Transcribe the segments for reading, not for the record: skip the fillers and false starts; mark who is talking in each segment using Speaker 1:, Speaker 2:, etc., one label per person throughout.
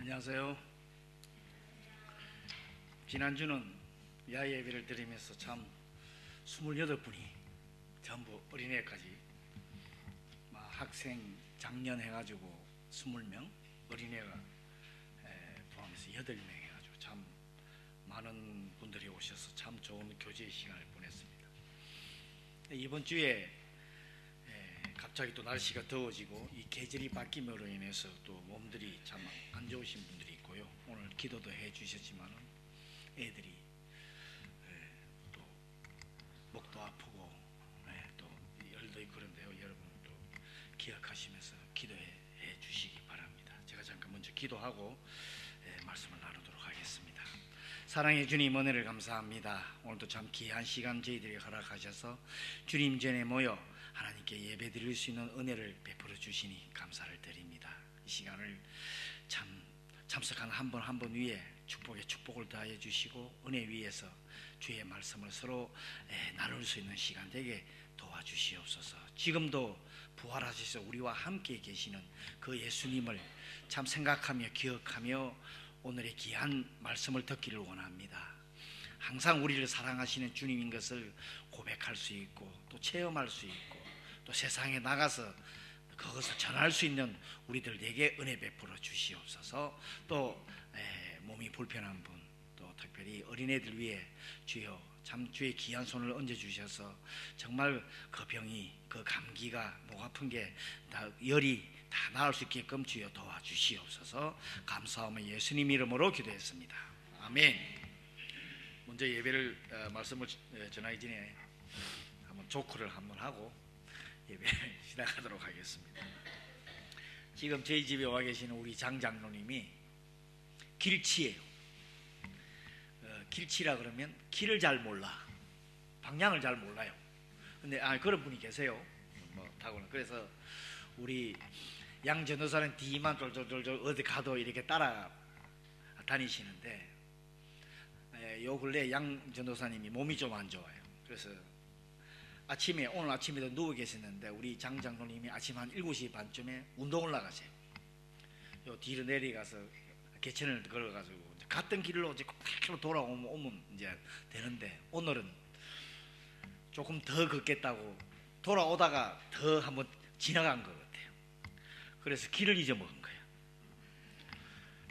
Speaker 1: 안녕하세요. 지난주는 야예배를 드리면서 참 28분이 전부 어린애까지 학생 작년 해가지고 20명, 어린애가 포함해서 8명 해가지고 참 많은 분들이 오셔서 참 좋은 교제의 시간을 보냈습니다. 이번 주에 갑자기 또 날씨가 더워지고 이 계절이 바뀜으로 인해서 또 몸들이 참 안 좋으신 분들이 있고요. 오늘 기도도 해 주셨지만은 애들이 또 목도 아프고 또 열도 있고 그런데요. 여러분 또 기억하시면서 기도해 주시기 바랍니다. 제가 잠깐 먼저 기도하고 말씀을 나누도록 하겠습니다. 사랑의 주님, 은혜를 감사합니다. 오늘도 참 귀한 시간 저희들이 허락하셔서 주님 전에 모여 하나님께 예배 드릴 수 있는 은혜를 베풀어 주시니 감사를 드립니다. 이 시간을 참석한 한 분 한 분 위에 축복에 축복을 더하여 주시고 은혜 위에서 주의 말씀을 서로 나눌 수 있는 시간 되게 도와주시옵소서. 지금도 부활하셔서 우리와 함께 계시는 그 예수님을 참 생각하며 기억하며 오늘의 귀한 말씀을 듣기를 원합니다. 항상 우리를 사랑하시는 주님인 것을 고백할 수 있고 또 체험할 수 있고 또 세상에 나가서 그것을 전할 수 있는 우리들에게 은혜 베풀어 주시옵소서. 또 몸이 불편한 분, 또 특별히 어린애들 위해 주여 참 주의 귀한 손을 얹어 주셔서 정말 그 병이, 그 감기가, 목 아픈 게 다 열이 다 나을 수 있게끔 주여 도와주시옵소서. 감사하며 예수님 이름으로 기도했습니다. 아멘. 먼저 예배를 말씀을 전하기 전에 한번 조크를 한번 하고 예배 시작하도록 하겠습니다. 지금 저희 집에 와 계시는 우리 장장로님이 길치예요. 길치라 그러면 길을 잘 몰라, 방향을 잘 몰라요. 근데 그런 분이 계세요. 타고는. 그래서 우리 양 전도사는 뒤만 쫄쫄쫄쫄 어디 가도 이렇게 따라 다니시는데 요 근래 양 전도사님이 몸이 좀 안 좋아요. 그래서 오늘 아침에도 누워 계셨는데 우리 장 장로님이 아침 한 7시 반쯤에 운동을 나가세요. 요 뒤로 내려가서 개천을 걸어가지고 갔던 길로 이제 꼭 돌아오면 이제 되는데 오늘은 조금 더 걷겠다고 돌아오다가 더 한번 지나간 것 같아요. 그래서 길을 잊어먹은 거예요.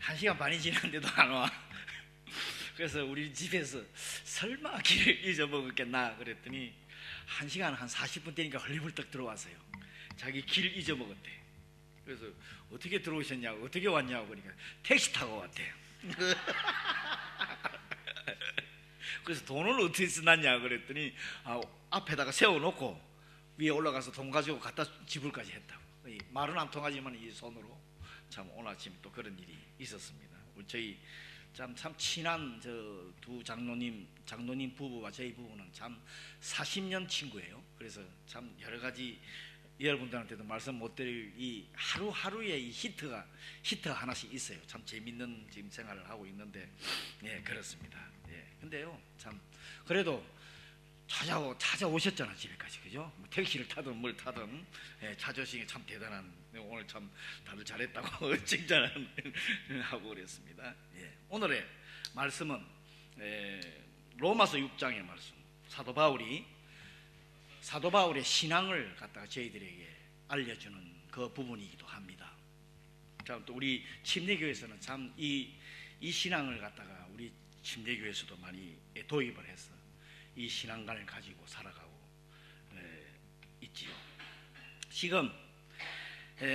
Speaker 1: 1시간 반이 지났는데도 안 와. 그래서 우리 집에서 설마 길을 잊어먹었겠나 그랬더니 1시간 한 40분 되니까 헐리벌떡 들어왔어요. 자기 길 잊어먹었대. 그래서 어떻게 들어오셨냐고, 어떻게 왔냐고 그러니까 택시 타고 왔대요. 그래서 돈을 어떻게 써놨냐 그랬더니 앞에다가 세워놓고 위에 올라가서 돈 가지고 갖다 지불까지 했다고. 말은 안 통하지만 이 손으로 참 오늘 아침 또 그런 일이 있었습니다. 저희 참 친한 저 두 장로님 부부와 저희 부부는 참 40년 친구예요. 그래서 참 여러 가지 여러분들한테도 말씀 못 드릴 이 하루하루의 이 히트 하나씩 있어요. 참 재밌는 지금 생활을 하고 있는데 그렇습니다. 근데요 참 그래도 찾아오셨잖아 집에까지, 그죠? 택시를 타든 뭘 타든 찾아오신 게 참 대단한, 오늘 참 다들 잘했다고 칭찬을 하고 그랬습니다. 오늘의 말씀은 로마서 6장의 말씀. 사도 바울의 신앙을 갖다가 저희들에게 알려주는 그 부분이기도 합니다. 참 또 우리 침례교회에서는 참 이 신앙을 갖다가 우리 침례교회에서도 많이 도입을 해서 이 신앙관을 가지고 살아가고 있지요. 지금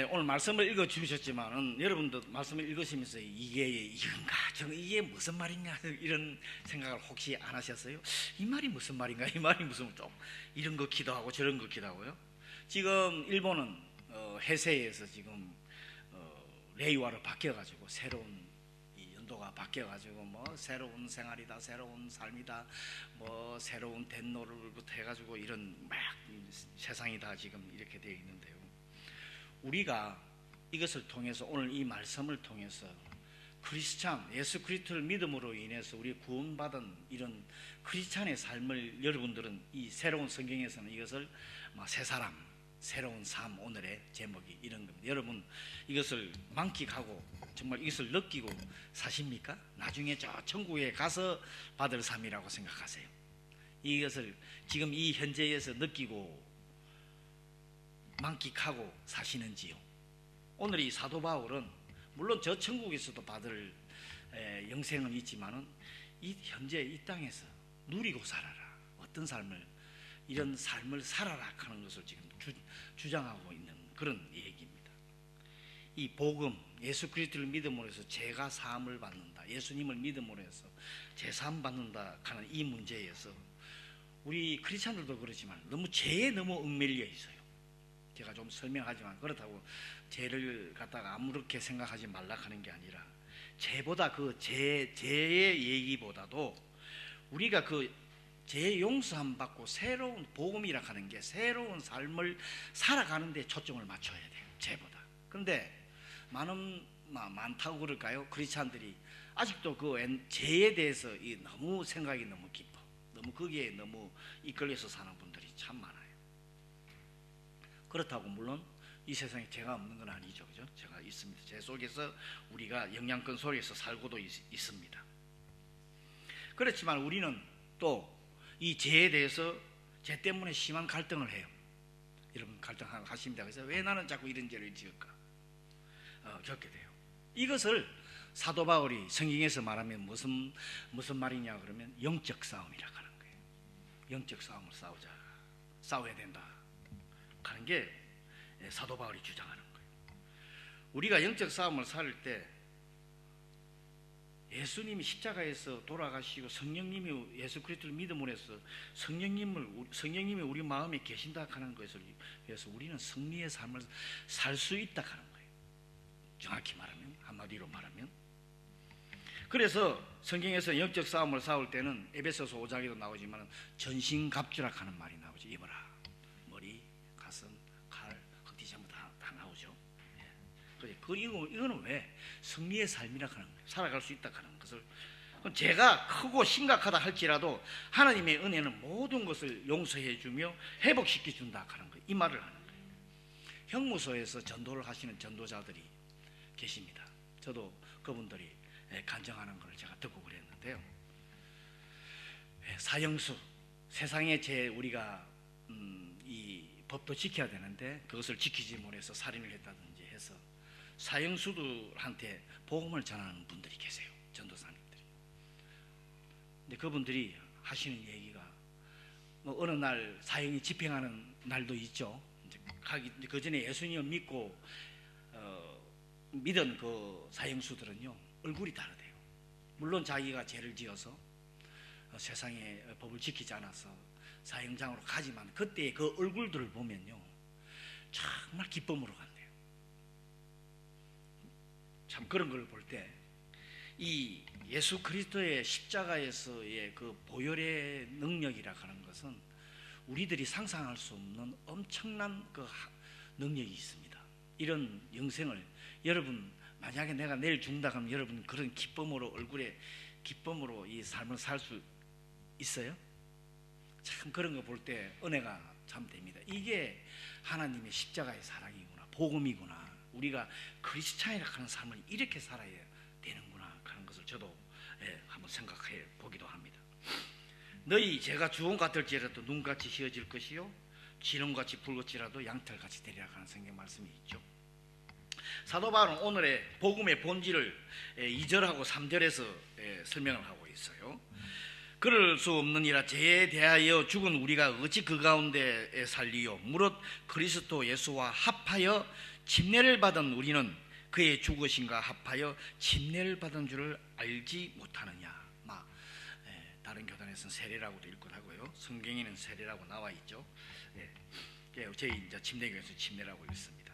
Speaker 1: 오늘 말씀을 읽어주셨지만은 여러분도 말씀을 읽으시면서 이건가 이게 무슨 말인가 이런 생각을 혹시 안 하셨어요? 이 말이 무슨 말인가, 이 말이 무슨 좀 이런 거 기도하고 저런 거 기도하고요. 지금 일본은 해세에서 지금 레이와로 바뀌어가지고 새로운 연도가 바뀌어가지고 새로운 생활이다, 새로운 삶이다, 새로운電노를부터 해가지고 이런 막 세상이 다 지금 이렇게 되어 있는데요. 우리가 이것을 통해서 오늘 이 말씀을 통해서 크리스찬 예수 그리스도를 믿음으로 인해서 우리 구원받은 이런 크리스찬의 삶을 여러분들은 이 새로운 성경에서는 이것을 새 사람, 새로운 삶, 오늘의 제목이 이런 겁니다. 여러분 이것을 만끽하고 정말 이것을 느끼고 사십니까? 나중에 저 천국에 가서 받을 삶이라고 생각하세요? 이것을 지금 이 현재에서 느끼고 만끽하고 사시는지요? 오늘 이 사도 바울은 물론 저 천국에서도 받을 영생은 있지만은 이 현재 이 땅에서 누리고 살아라, 어떤 삶을, 이런 삶을 살아라 하는 것을 지금 주장하고 있는 그런 얘기입니다. 이 복음, 예수 그리스도를 믿음으로 해서 죄가 사함을 받는다, 예수님을 믿음으로 해서 죄 사함 받는다 하는 이 문제에서 우리 크리스찬들도 그렇지만 너무 죄에 너무 얽매여 있어요. 제가 좀 설명하지만 그렇다고 죄를 갖다가 아무렇게 생각하지 말라 하는 게 아니라, 죄보다 그 죄의 얘기보다도 우리가 그 죄 용서함 받고 새로운 복음이라 하는 게 새로운 삶을 살아가는 데 초점을 맞춰야 돼요, 죄보다. 그런데 많다고 그럴까요? 크리스찬들이 아직도 그 죄에 대해서 너무 생각이 너무 깊어, 너무 거기에 너무 이끌려서 사는 분들이 참 많아요. 그렇다고 물론 이 세상에 죄가 없는 건 아니죠, 그죠? 죄가 있습니다. 죄 속에서 우리가 영향권 속에서 살고도 있습니다. 그렇지만 우리는 또 이 죄에 대해서 죄 때문에 심한 갈등을 해요. 여러분 갈등하십니다. 그래서 왜 나는 자꾸 이런 죄를 지을까? 겪게 돼요. 이것을 사도 바울이 성경에서 말하면 무슨 말이냐 그러면 영적 싸움이라고 하는 거예요. 영적 싸움을 싸워야 된다 하는 게 사도 바울이 주장하는 거예요. 우리가 영적 싸움을 살 때 예수님이 십자가에서 돌아가시고 성령님이 예수 그리스도를 믿음으로 해서 성령님이 우리 마음에 계신다 하는 것을 위해서 우리는 승리의 삶을 살 수 있다 하는 거예요. 정확히 말하면, 한마디로 말하면. 그래서 성경에서 영적 싸움을 싸울 때는 에베소서 5장에도 나오지만 전신갑주라 하는 말이 나오죠. 입어라. 머리, 가슴, 칼, 흑띠 전부 다 나오죠. 이거는 왜? 승리의 삶이라 하는 거예요. 살아갈 수 있다 하는 것을. 죄가 크고 심각하다 할지라도 하나님의 은혜는 모든 것을 용서해 주며 회복시켜 준다 하는 거예요. 이 말을 하는 거예요. 형무소에서 전도를 하시는 전도자들이 계십니다. 저도 그분들이 간증하는 걸 제가 듣고 그랬는데요. 사형수, 세상의 죄 우리가 이 법도 지켜야 되는데 그것을 지키지 못해서 살인을 했다든지 해서 사형수들한테 복음을 전하는 분들이 계세요, 전도사님들이. 근데 그분들이 하시는 얘기가 뭐 어느 날 사형이 집행하는 날도 있죠. 그 전에 예수님을 믿고 믿은 그 사형수들은요 얼굴이 다르대요. 물론 자기가 죄를 지어서 세상의 법을 지키지 않아서 사형장으로 가지만 그때 그 얼굴들을 보면요 정말 기쁨으로 간대요. 참 그런 걸 볼 때 이 예수 그리스도의 십자가에서의 그 보혈의 능력이라 하는 것은 우리들이 상상할 수 없는 엄청난 그 능력이 있습니다. 이런 영생을 여러분 만약에 내가 내일 죽는다 하면 여러분 그런 기쁨으로 얼굴에 기쁨으로 이 삶을 살 수 있어요? 참 그런 거 볼 때 은혜가 참 됩니다. 이게 하나님의 십자가의 사랑이구나, 복음이구나. 우리가 크리스찬이라 하는 삶을 이렇게 살아야 되는구나 하는 것을 저도 한번 생각해 보기도 합니다. 너희 죄가 주홍 같을지라도 눈같이 휘어질 것이요 진홍같이 붉을지라도 양털같이 되리라 하는 성경 말씀이 있죠. 사도 바울은 오늘의 복음의 본질을 2절하고 3절에서 설명을 하고 있어요. 그럴 수 없느니라. 죄에 대하여 죽은 우리가 어찌 그 가운데 살리요? 무릇 그리스도 예수와 합하여 침례를 받은 우리는 그의 죽으심과 합하여 침례를 받은 줄을 알지 못하느냐. 다른 교단에서는 세례라고도 읽곤 하고요. 성경에는 세례라고 나와 있죠. 저희 이제 침례교에서 침례라고 읽습니다.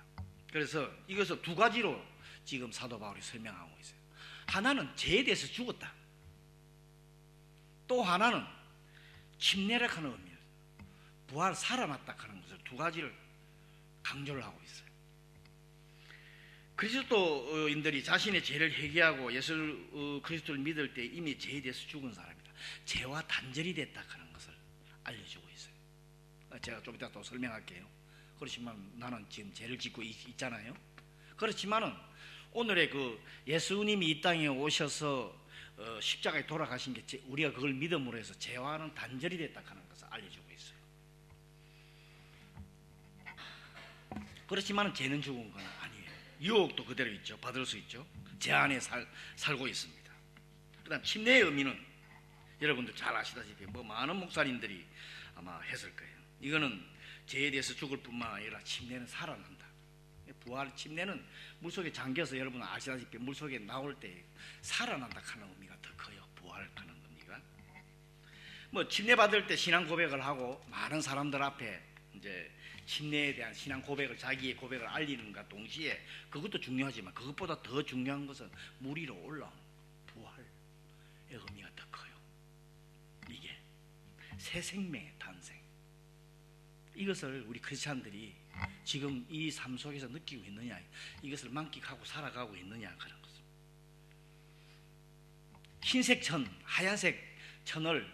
Speaker 1: 그래서 이것을 두 가지로 지금 사도 바울이 설명하고 있어요. 하나는 죄에 대해서 죽었다. 또 하나는 침례라 하는 의미예요. 부활 살아났다 하는 것을 두 가지를 강조를 하고 있어요. 그리스도인들이 자신의 죄를 회개하고 예수 그리스도를 믿을 때 이미 죄에 대해서 죽은 사람이다. 죄와 단절이 됐다 하는 것을 알려주고 있어요. 제가 좀 이따 또 설명할게요. 그렇지만 나는 지금 죄를 짓고 있잖아요. 그렇지만은 오늘의 그 예수님이 이 땅에 오셔서 십자가에 돌아가신 게 우리가 그걸 믿음으로 해서 죄와는 단절이 됐다 하는 것을 알려주고 있어요. 그렇지만 죄는 죽은 건 아니에요. 유혹도 그대로 있죠. 받을 수 있죠. 죄 안에 살고 있습니다. 그다음 침례의 의미는 여러분들 잘 아시다시피 많은 목사님들이 아마 했을 거예요. 이거는 죄에 대해서 죽을 뿐만 아니라 침례는 살아난다. 부활 침례는 물속에 잠겨서 여러분 아시다시피 물속에 나올 때 살아난다 하는 의미가 더 커요. 부활하는 의미가. 침례 받을 때 신앙 고백을 하고 많은 사람들 앞에 이제 침례에 대한 신앙 고백을 자기의 고백을 알리는가 동시에 그것도 중요하지만 그것보다 더 중요한 것은 물 위로 올라오는 부활의 의미가 더 커요. 이게 새 생명의 탄생. 이것을 우리 크리스찬들이 지금 이 삶 속에서 느끼고 있느냐, 이것을 만끽하고 살아가고 있느냐 그런 것입니다. 흰색 천, 하얀색 천을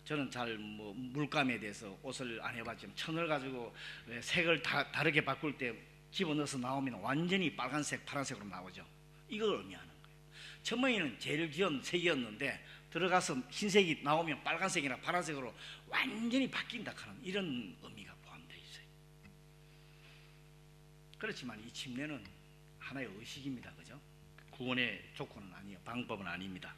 Speaker 1: 저는 잘 물감에 대해서 옷을 안 해봤지만 천을 가지고 색을 다르게 바꿀 때 집어넣어서 나오면 완전히 빨간색, 파란색으로 나오죠. 이걸 의미하는 거예요. 처음에는 제일 귀여운 색이었는데 들어가서 흰색이 나오면 빨간색이나 파란색으로 완전히 바뀐다 하는 이런 의미가 포함되어 있어요. 그렇지만 이 침례는 하나의 의식입니다. 그죠? 구원의 조건은 아니에요. 방법은 아닙니다.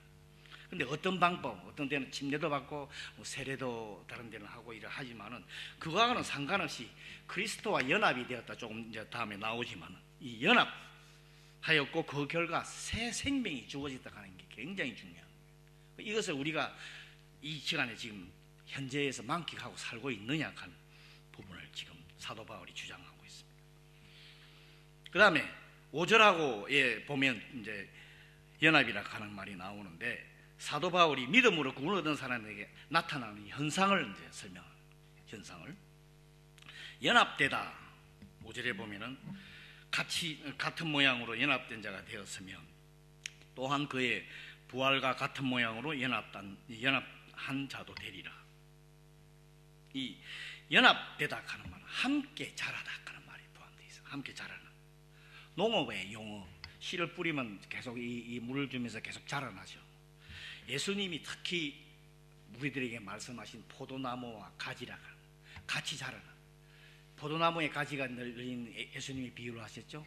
Speaker 1: 근데 어떤 방법, 어떤 데는 침례도 받고 세례도 다른 데는 하고 이래 하지만은 그거하고는 상관없이 그리스도와 연합이 되었다. 조금 이제 다음에 나오지만은 이 연합하였고 그 결과 새 생명이 주어졌다 하는 게 굉장히 중요합니다. 이것을 우리가 이 시간에 지금 현재에서 만끽하고 살고 있느냐 하는 부분을 지금 사도 바울이 주장하고 있습니다. 그 다음에 5절하고 보면 이제 연합이라 하는 말이 나오는데 사도 바울이 믿음으로 구원을 얻은 사람에게 나타나는 현상을 이제 설명합니다. 현상을 연합되다 5절에 보면은 같은 모양으로 연합된 자가 되었으면 또한 그의 부활과 같은 모양으로 연합한 자도 되리라. 이 연합되다 하는 말은 함께 자라다 하는 말이 포함되어 있어요. 함께 자라는 농업의 용어, 씨를 뿌리면 계속 이 물을 주면서 계속 자라나죠. 예수님이 특히 우리들에게 말씀하신 포도나무와 가지라 같이 자라나. 포도나무에 가지가 늘린 예수님이 비유를 하셨죠.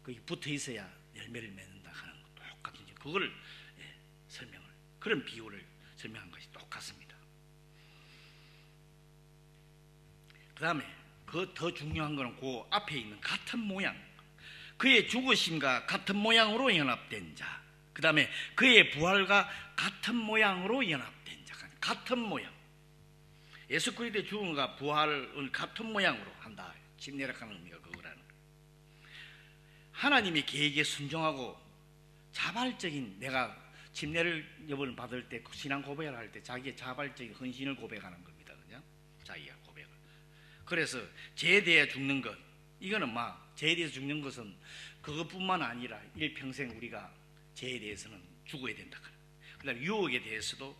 Speaker 1: 거기 붙어 있어야 열매를 맺는다 하는 것 똑같은 그거를 설명을 그런 비유를 설명한 것이 똑같습니다. 그 다음에 그 더 중요한 것은 그 앞에 있는 같은 모양, 그의 죽으심과 같은 모양으로 연합된 자, 그 다음에 그의 부활과 같은 모양으로 연합된 자, 같은 모양. 예수 그리스도의 죽음과 부활을 같은 모양으로 한다. 침례라는 의미가 그거라는 거예요. 하나님의 계획에 순종하고 자발적인 내가 침례를 여러분 받을 때 신앙 고백을 할 때 자기의 자발적인 헌신을 고백하는 겁니다. 그죠? 자기가 고백을. 그래서 죄에 대해 죽는 것, 이거는 죄에 대해서 죽는 것은 그것뿐만 아니라 일평생 우리가 죄에 대해서는 죽어야 된다. 그다음에 유혹에 대해서도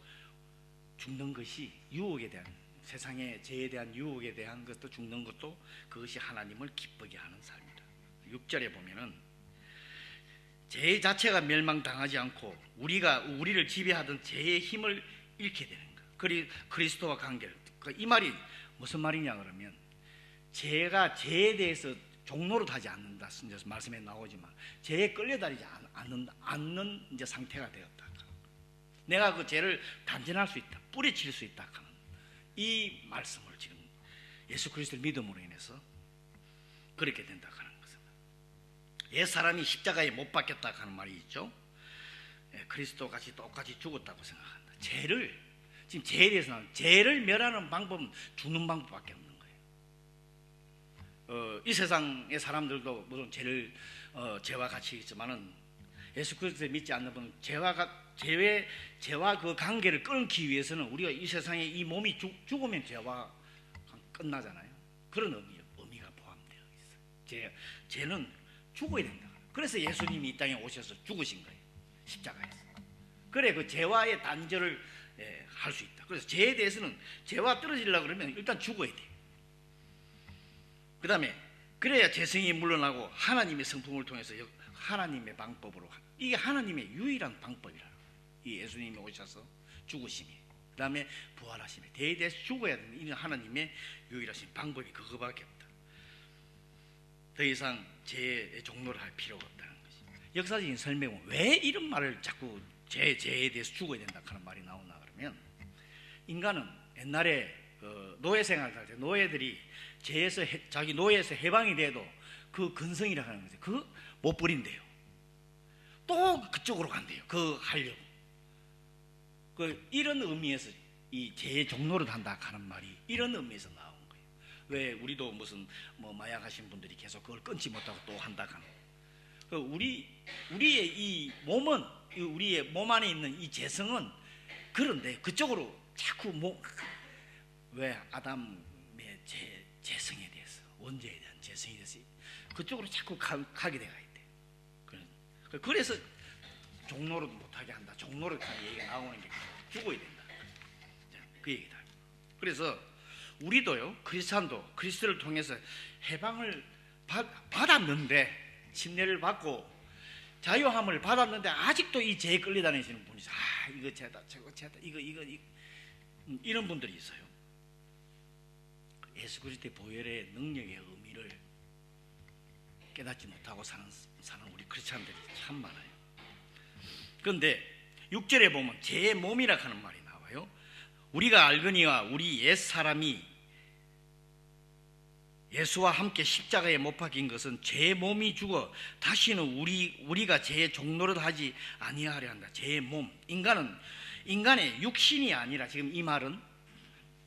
Speaker 1: 죽는 것이 유혹에 대한 세상의 죄에 대한 유혹에 대한 것도 죽는 것도 그것이 하나님을 기쁘게 하는 삶이다. 6절에 보면은 죄 자체가 멸망당하지 않고 우리를 지배하던 죄의 힘을 잃게 되는 것. 그리스도와 관계를. 이 말이 무슨 말이냐 그러면 죄가 죄에 대해서 종로로 하지 않는다. 말씀에 나오지만 죄에 끌려다니지 않는 이제 상태가 되었다. 내가 그 죄를 단전할 수 있다. 뿌리칠 수 있다. 이 말씀을 지금 예수 그리스도를 믿음으로 인해서 그렇게 된다 하는 것입니다. 옛 사람이 십자가에 못 박혔다 하는 말이 있죠. 그리스도 같이 똑같이 죽었다고 생각한다. 지금 죄에 대해서는 죄를 멸하는 방법은 죽는 방법밖에 없는 거예요. 이 세상의 사람들도 물론 죄와 같이 있지만은 예수 그리스도를 믿지 않는 분은 죄와 그 관계를 끊기 위해서는 우리가 이 세상에 이 몸이 죽으면 죄와 끝나잖아요. 그런 의미가 포함되어 있어요. 죄는 죽어야 된다. 그래서 예수님이 이 땅에 오셔서 죽으신 거예요. 십자가에서. 그래 그 죄와의 단절을 할 수 있다. 그래서 죄에 대해서는 죄와 떨어지려고 그러면 일단 죽어야 돼. 그 다음에 그래야 재성이 물러나고 하나님의 성품을 통해서 하나님의 방법으로, 이게 하나님의 유일한 방법이라. 이 예수님이 오셔서 죽으심이, 그 다음에 부활하심이, 대대해서 죽어야 되는 이 하나님의 유일하신 방법이 그거밖에 없다. 더 이상 죄의 종로를 할 필요가 없다는 것이. 역사적인 설명은 왜 이런 말을 자꾸 죄에 대해서 죽어야 된다 하는 말이 나오나 그러면, 인간은 옛날에 노예 생활을 할 때 노예들이 죄에서 자기 노예에서 해방이 돼도 그 근성이라 하는 거죠. 그거 못 버린대요. 또 그쪽으로 간대요. 그거 하려고. 이런 의미에서 이 죄의 종로를 한다 하는 말이 이런 의미에서 나온 거예요. 왜 우리도 무슨 마약하신 분들이 계속 그걸 끊지 못하고 또 한다 하는. 우리의 이 몸은, 우리의 몸 안에 있는 이 재성은 그런데 그쪽으로 자꾸 왜 아담의 재성에 대해서, 원죄에 대한 재성에 대해서 그쪽으로 자꾸 가게 돼가 있대. 그래서 종로를 못하게 한다. 종로를 가는 얘기가 나오는 게 죽어야 된다. 그 얘기다. 그래서 우리도요, 크리스찬도 그리스도를 통해서 해방을 받았는데, 침례를 받고 자유함을 받았는데 아직도 이 죄에 끌려 다니시는 분이 있어요. 이거 죄다, 저거 죄다, 이거 이런 분들이 있어요. 예수 그리스도의 보혈의 능력의 의미를 깨닫지 못하고 사는 우리 크리스찬들이 참 많아요. 그런데 6절에 보면 죄의 몸이라 하는 말이 나와요. 우리가 알거니와 우리 옛사람이 예수와 함께 십자가에 못 박힌 것은 죄의 몸이 죽어 다시는 우리가 죄의 종노릇 하지 아니하려 한다. 죄의 몸, 인간의 육신이 아니라, 지금 이 말은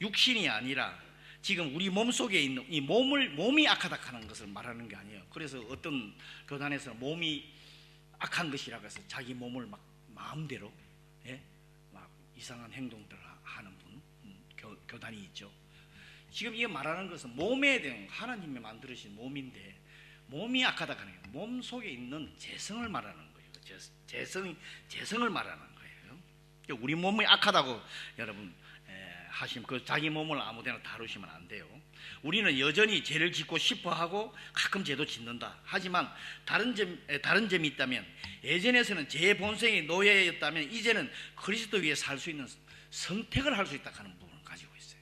Speaker 1: 육신이 아니라 지금 우리 몸 속에 있는 이 몸이 악하다 하는 것을 말하는 게 아니에요. 그래서 어떤 교단에서는 몸이 악한 것이라고 해서 자기 몸을 막 마음대로 막 이상한 행동들을 하는 분, 교단이 있죠. 지금 이게 말하는 것은 몸에 대한, 하나님이 만드신 몸인데 몸이 악하다 하는 거예요. 몸 속에 있는 재성을 말하는 거예요. 재성을 말하는 거예요. 우리 몸이 악하다고 여러분 하시면 그 자기 몸을 아무데나 다루시면 안 돼요. 우리는 여전히 죄를 짓고 싶어하고 가끔 죄도 짓는다. 하지만 다른 점이 있다면, 예전에서는 죄의 본성의 노예였다면 이제는 그리스도 위에 살 수 있는 선택을 할 수 있다 하는 부분을 가지고 있어요.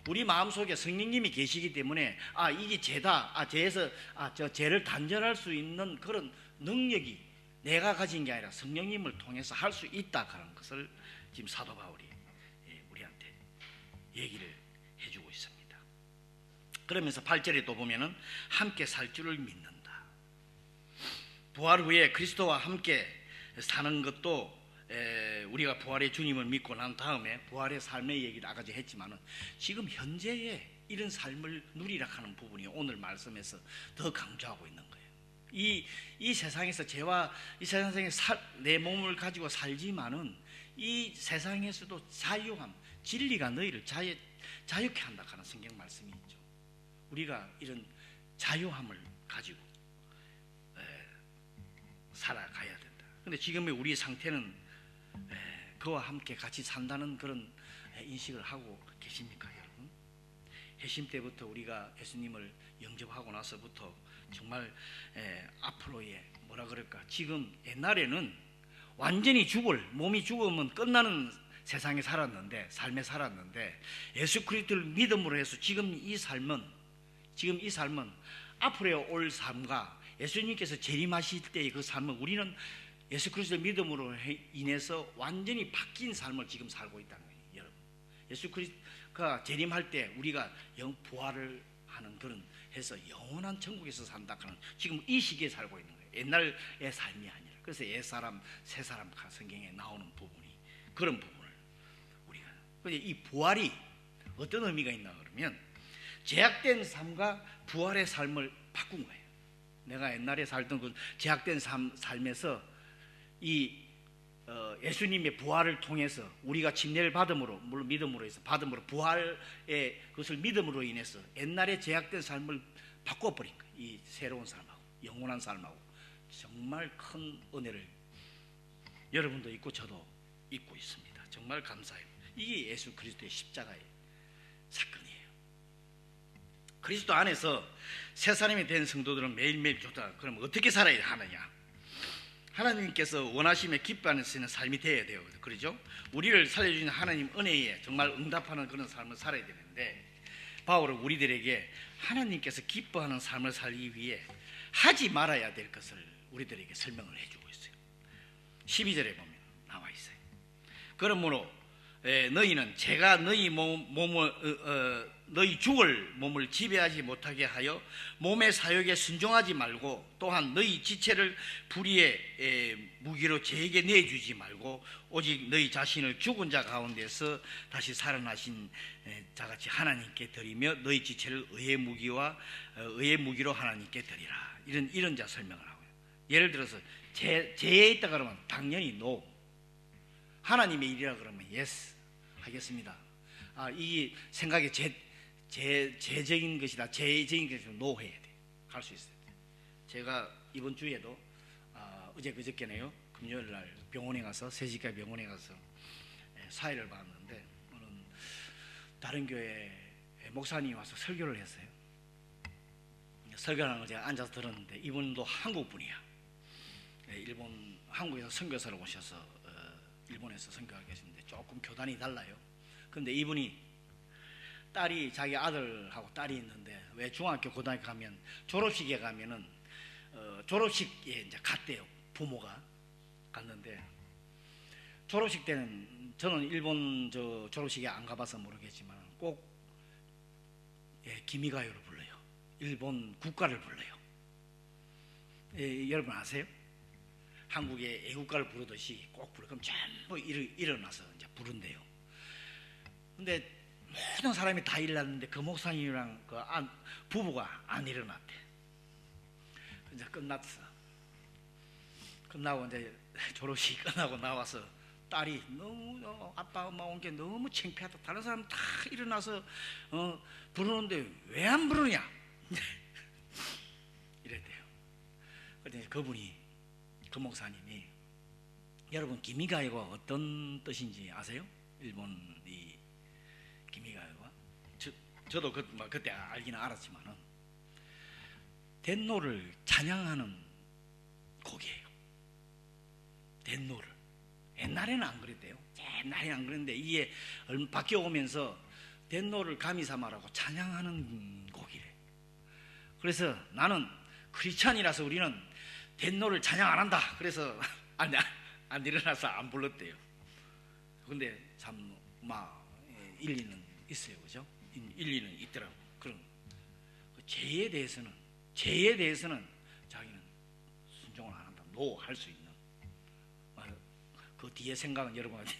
Speaker 1: 우리 마음속에 성령님이 계시기 때문에 이게 죄다, 죄에서 저 죄를 단절할 수 있는 그런 능력이 내가 가진 게 아니라 성령님을 통해서 할 수 있다 하는 것을 지금 사도 바울이 우리한테 얘기를 해주고 있습니다. 그러면서 8절에 또 보면은 함께 살 줄을 믿는다. 부활 후에 그리스도와 함께 사는 것도 우리가 부활의 주님을 믿고 난 다음에 부활의 삶의 얘기를 아까 했지만은 지금 현재의 이런 삶을 누리라 하는 부분이 오늘 말씀에서 더 강조하고 있는 거예요. 이 세상에서 죄와 이 세상에 내 몸을 가지고 살지만은 이 세상에서도 자유함, 진리가 너희를 자유케 한다 하는 성경 말씀이 있죠. 우리가 이런 자유함을 가지고 살아가야 된다. 그런데 지금의 우리의 상태는 그와 함께 같이 산다는 그런 인식을 하고 계십니까, 여러분? 회심 때부터 우리가 예수님을 영접하고 나서부터 정말 앞으로의 뭐라 그럴까, 지금 옛날에는 완전히 몸이 죽으면 끝나는 세상에 살았는데, 삶에 살았는데, 예수 그리스도를 믿음으로 해서 지금 이 삶은 앞으로 올 삶과 예수님께서 재림하실 때의 그 삶은 우리는 예수 그리스도 믿음으로 인해서 완전히 바뀐 삶을 지금 살고 있다는 거예요, 여러분. 예수 그리스도가 재림할 때 우리가 부활을 하는 그런 해서 영원한 천국에서 산다 하는 지금 이 시기에 살고 있는 거예요. 옛날의 삶이 아니라. 그래서 옛사람, 새사람 성경에 나오는 부분이 그런 부분을 우리가, 근데 이 부활이 어떤 의미가 있나 그러면 제약된 삶과 부활의 삶을 바꾼 거예요. 내가 옛날에 살던 그 제약된 삶에서 예수님의 부활을 통해서 우리가 침례를 받음으로, 물론 믿음으로 해서 받음으로, 부활의 그것을 믿음으로 인해서 옛날에 제약된 삶을 바꿔버린 거예요. 이 새로운 삶하고 영원한 삶하고 정말 큰 은혜를 여러분도 있고 저도 있고 있습니다. 정말 감사해요. 이게 예수 그리스도의 십자가의 사건이에요. 그리스도 안에서 새 사람이 된 성도들은 매일매일 좋다. 그럼 어떻게 살아야 하느냐? 하나님께서 원하시며 기뻐하는 삶이 되어야 돼요. 그렇죠? 우리를 살려주신 하나님 은혜에 정말 응답하는 그런 삶을 살아야 되는데, 바울은 우리들에게 하나님께서 기뻐하는 삶을 살기 위해 하지 말아야 될 것을 우리들에게 설명을 해주고 있어요. 12절에 보면 나와 있어요. 그러므로 너희는 제가 너희 너희 죽을 몸을 지배하지 못하게 하여 몸의 사욕에 순종하지 말고, 또한 너희 지체를 불의의 무기로 제에게 내주지 말고, 오직 너희 자신을 죽은 자 가운데서 다시 살아나신 자같이 하나님께 드리며 너희 지체를 의의 무기로 하나님께 드리라. 이런 자 설명을 하고요. 예를 들어서 죄에 있다 그러면 당연히 no, 하나님의 일이라 그러면 yes 하겠습니다. 이 생각이 죄적인 것이다, 죄적인 것이다, no 해야 돼. 할 수 있어요. 제가 이번 주에도 그저께네요, 금요일 날 병원에 가서, 세시가 병원에 가서 사회를 봤는데, 어느 다른 교회 목사님이 와서 설교를 했어요. 설교하는 걸 제가 앉아서 들었는데, 이분도 한국 분이야. 한국에서 선교사로 오셔서 일본에서 선교하고 계시는데 조금 교단이 달라요. 그런데 이분이 자기 아들하고 딸이 있는데, 왜 중학교 고등학교 가면 졸업식에 가면은 졸업식에 이제 갔대요. 부모가 갔는데, 졸업식 때는, 저는 일본 졸업식에 안 가봐서 모르겠지만 꼭 기미가요를 불러요. 일본 국가를 불러요. 여러분 아세요? 한국의 애국가를 부르듯이 꼭 부르. 그럼 전부 일어나서 이제 부른대요. 근데 모든 사람이 다 일어났는데 그 목사님이랑 그 부부가 안 일어났대. 이제 끝났어. 끝나고 이제 졸업식 끝나고 나와서 딸이 너무, 아빠 엄마 온 게 너무 창피하다. 다른 사람 다 일어나서 부르는데 왜 안 부르냐? 이랬대요. 그런데 그 목사님이, 여러분 기미가요가 어떤 뜻인지 아세요? 일본 이 기미가요가, 저도 그때 알기는 알았지만은 덴노를 찬양하는 곡이에요. 덴노를. 옛날에는 안 그랬대요. 옛날에는 안 그랬는데 이게 바뀌어 오면서 덴노를 가미사마라고 찬양하는 곡이래. 그래서 나는 크리스찬이라서 우리는 덴노를 찬양 안 한다. 그래서 안 일어나서 안 불렀대요. 근데 참 일리는 있어요, 그죠? 일리는 있더라고. 그런 죄에 대해서는 자기는 순종을 안 한다. 노 할 수 있는. 그 뒤에 생각은 여러분한테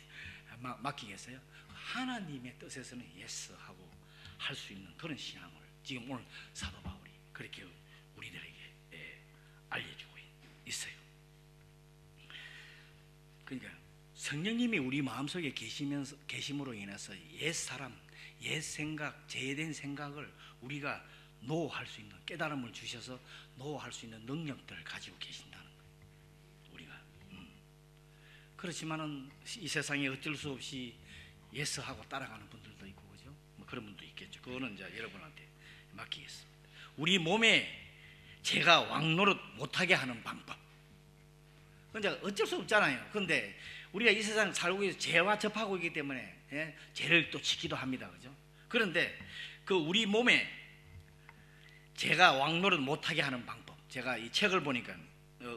Speaker 1: 맡기겠어요? 하나님의 뜻에서는 예스 하고 할 수 있는 그런 신앙을 지금 오늘 사도 바울이 그렇게 우리들에게 알려주고 있어요. 그러니까 성령님이 우리 마음속에 계심으로 인해서 옛 사람, 옛 생각, 제된 생각을 우리가 노할 수 있는 깨달음을 주셔서 노할 수 있는 능력들을 가지고 계신다는 거예요. 우리가. 그렇지만은 이 세상에 어쩔 수 없이 예스하고 따라가는 분들도 있고, 그죠? 그런 분도 있겠죠. 그거는 이제 여러분한테 맡기겠습니다. 우리 몸에 죄가 왕노릇 못하게 하는 방법. 근데 어쩔 수 없잖아요. 근데 우리가 이 세상 살고 있어서 죄와 접하고 있기 때문에 죄를 또 짓기도 합니다, 그죠? 그런데 그 우리 몸에 죄가 왕노릇 못하게 하는 방법. 제가 이 책을 보니까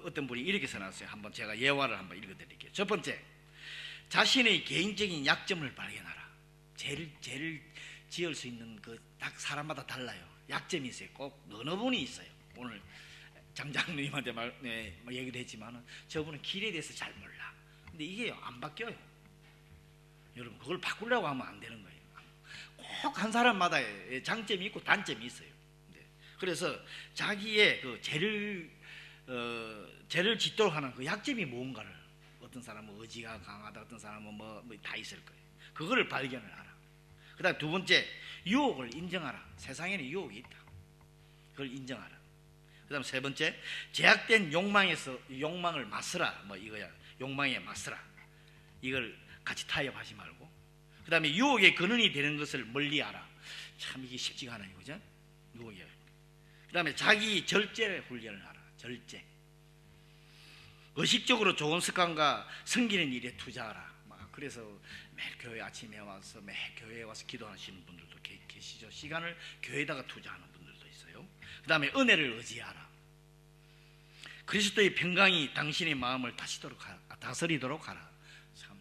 Speaker 1: 어떤 분이 이렇게 써놨어요. 한번 제가 예화를 한번 읽어드릴게요. 첫 번째, 자신의 개인적인 약점을 발견하라. 죄를 지을 수 있는 딱 사람마다 달라요. 약점이 있어요. 꼭 어느 분이 있어요. 오늘 장장님한테 얘기도 했지만은 저분은 길에 대해서 잘 몰라. 근데 이게 안 바뀌어요. 여러분 그걸 바꾸려고 하면 안 되는 거예요. 꼭 한 사람마다 장점이 있고 단점이 있어요. 그래서 자기의 그 죄를 짓도록 하는 그 약점이 뭔가를, 어떤 사람은 의지가 강하다, 어떤 사람은 뭐 다 있을 거예요. 그거를 발견을 하라. 그다음 두 번째, 유혹을 인정하라. 세상에는 유혹이 있다. 그걸 인정하라. 그다음 세 번째, 제약된 욕망을 맞서라. 이거야. 욕망에 맞서라. 이걸 같이 타협하지 말고. 그다음에 유혹의 근원이 되는 것을 멀리하라. 참 이게 쉽지가 않아요, 그죠? 누구예요? 그 다음에 자기 절제 훈련을 하라. 절제. 의식적으로 좋은 습관과 섬기는 일에 투자하라. 그래서 매일 교회 아침에 와서 매일 교회에 와서 기도하시는 분들도 계시죠. 시간을 교회에다가 투자하는 분들도 있어요. 그 다음에 은혜를 의지하라. 그리스도의 평강이 당신의 마음을 다스리도록 하라. 참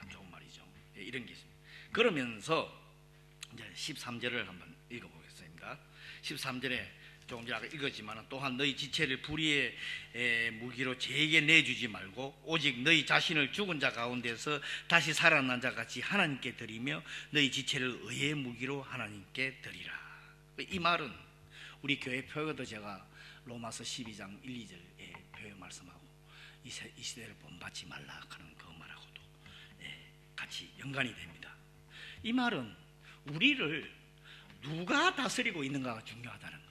Speaker 1: 좋은 말이죠. 이런 게 있습니다. 그러면서 이제 13절을 한번 읽어보겠습니다. 13절에 조금 전에 아까 읽었지만, 또한 너희 지체를 불의의 무기로 죄에게 내주지 말고 오직 너희 자신을 죽은 자 가운데서 다시 살아난 자 같이 하나님께 드리며 너희 지체를 의의 무기로 하나님께 드리라. 이 말은 우리 교회 표에도 제가 로마서 12장 1, 2절에 표에 말씀하고 이 시대를 본받지 말라 하는 그 말하고도 같이 연관이 됩니다. 이 말은 우리를 누가 다스리고 있는가가 중요하다는 거예요.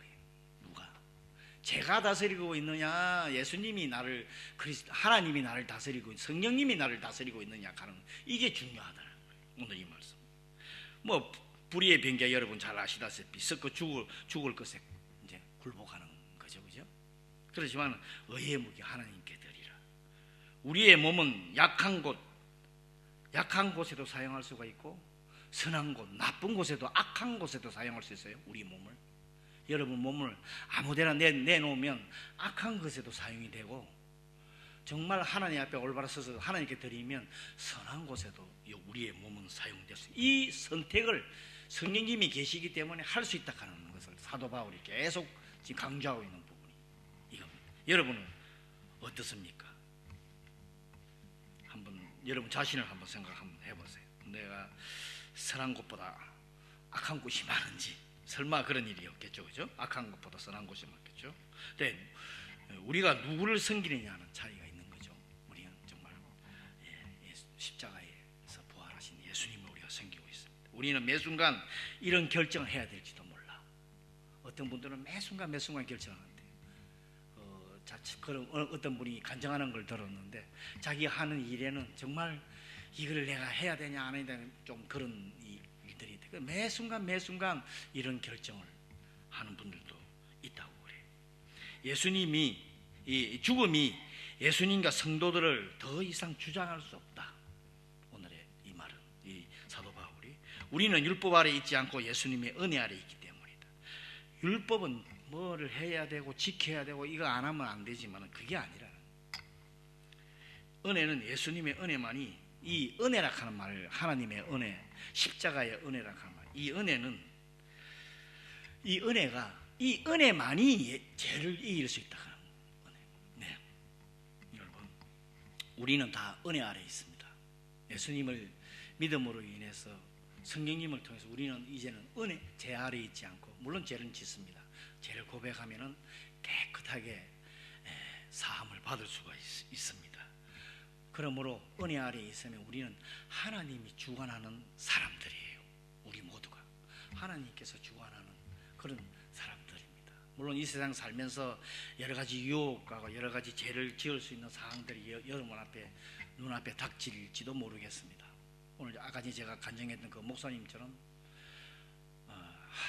Speaker 1: 제가 다스리고 있느냐, 예수님이 나를, 하나님이 나를 다스리고, 성령님이 나를 다스리고 있느냐 하는, 이게 중요하다는 거예요. 오늘 이 말씀. 불의의 변개 여러분 잘 아시다시피 썩고 죽을 것에 이제 굴복하는 거죠, 그죠? 그렇지만 의의 무기 하나님께 드리라. 우리의 몸은 약한 곳에도 사용할 수가 있고, 선한 곳, 나쁜 곳에도, 악한 곳에도 사용할 수 있어요. 우리 몸을. 여러분 몸을 아무데나 내놓으면 악한 것에도 사용이 되고, 정말 하나님 앞에 올바로 서서 하나님께 드리면 선한 곳에도 우리의 몸은 사용됐어요. 이 선택을 성령님이 계시기 때문에 할 수 있다 하는 것을 사도 바울이 계속 지금 강조하고 있는 부분이 이겁니다. 여러분은 어떻습니까? 한번 여러분 자신을 한번 생각 한번 해보세요. 내가 선한 곳보다 악한 곳이 많은지. 설마 그런 일이 없겠죠, 그죠? 악한 것보다 선한 곳이 많겠죠. 근데 우리가 누구를 섬기느냐는 차이가 있는 거죠. 우리는 정말 십자가에서 부활하신 예수님을 우리가 섬기고 있습니다. 우리는 매 순간 이런 결정을 해야 될지도 몰라. 어떤 분들은 매 순간 결정하는데, 그런 어떤 분이 간증하는 걸 들었는데, 자기가 하는 일에는 정말 이걸 내가 해야 되냐 안 해야 되냐 좀 그런 매 순간 이런 결정을 하는 분들도 있다고 그래요. 예수님이 이 죽음이 예수님과 성도들을 더 이상 주장할 수 없다. 오늘의 이 말은 이 사도 바울이 우리는 율법 아래 있지 않고 예수님의 은혜 아래 있기 때문이다. 율법은 뭐를 해야 되고 지켜야 되고 이거 안 하면 안 되지만 그게 아니라 은혜는 예수님의 은혜만이, 이 은혜라 하는 말을 하나님의 은혜, 십자가의 은혜라 하는 말, 이 은혜만이 죄를 이길 수 있다 하는 은혜. 네, 여러분, 우리는 다 은혜 아래 있습니다. 예수님을 믿음으로 인해서 성령님을 통해서 우리는 이제는 죄 아래 있지 않고, 물론 죄는 짓습니다. 죄를 고백하면은 깨끗하게 사함을 받을 수가 있습니다. 그러므로 은혜 아래에 있으면 우리는 하나님이 주관하는 사람들이에요. 우리 모두가 하나님께서 주관하는 그런 사람들입니다. 물론 이 세상 살면서 여러 가지 유혹과 여러 가지 죄를 지을 수 있는 사항들이 여러분 앞에 눈앞에 닥칠지도 모르겠습니다. 오늘 아까 제가 간증했던 그 목사님처럼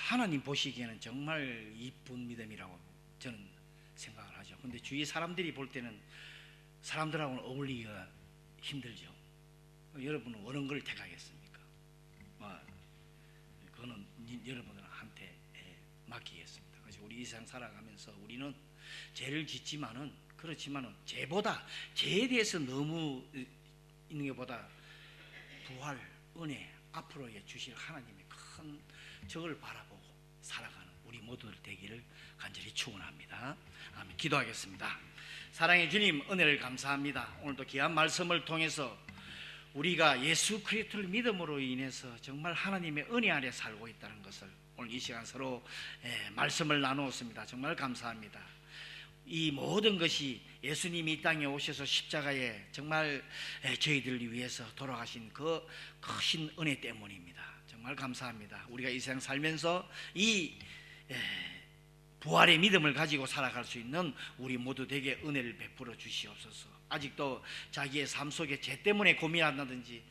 Speaker 1: 하나님 보시기에는 정말 이쁜 믿음이라고 저는 생각을 하죠. 근데 주위 사람들이 볼 때는 사람들하고는 어울리기가 힘들죠. 여러분은 어느 걸 택하겠습니까? 그거는 여러분들한테 맡기겠습니다. 그래서 우리 이 세상 살아가면서 우리는 죄를 짓지만은, 그렇지만은 죄에 대해서 너무 있는 것보다 부활, 은혜, 앞으로의 주실 하나님의 큰 적을 바라보고 살아가는 우리 모두들 되기를 간절히 축원합니다. 아멘. 기도하겠습니다. 사랑의 주님, 은혜를 감사합니다. 오늘도 귀한 말씀을 통해서 우리가 예수 그리스도를 믿음으로 인해서 정말 하나님의 은혜 아래 살고 있다는 것을 오늘 이 시간 서로 말씀을 나누었습니다. 정말 감사합니다. 이 모든 것이 예수님이 이 땅에 오셔서 십자가에 정말 저희들을 위해서 돌아가신 그 크신 은혜 때문입니다. 정말 감사합니다. 우리가 이 세상 살면서 이 부활의 믿음을 가지고 살아갈 수 있는 우리 모두 되게 은혜를 베풀어 주시옵소서. 아직도 자기의 삶 속에 죄 때문에 고민한다든지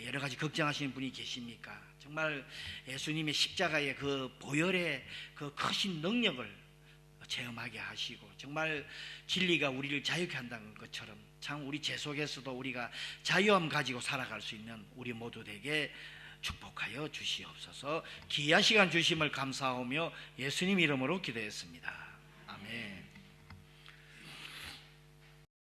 Speaker 1: 여러 가지 걱정하시는 분이 계십니까? 정말 예수님의 십자가의 그 보혈의 그 크신 능력을 체험하게 하시고 정말 진리가 우리를 자유케 한다는 것처럼 참 우리 죄 속에서도 우리가 자유함 가지고 살아갈 수 있는 우리 모두 되게 축복하여 주시옵소서. 귀한 시간 주심을 감사하며 예수님 이름으로 기도했습니다. 아멘.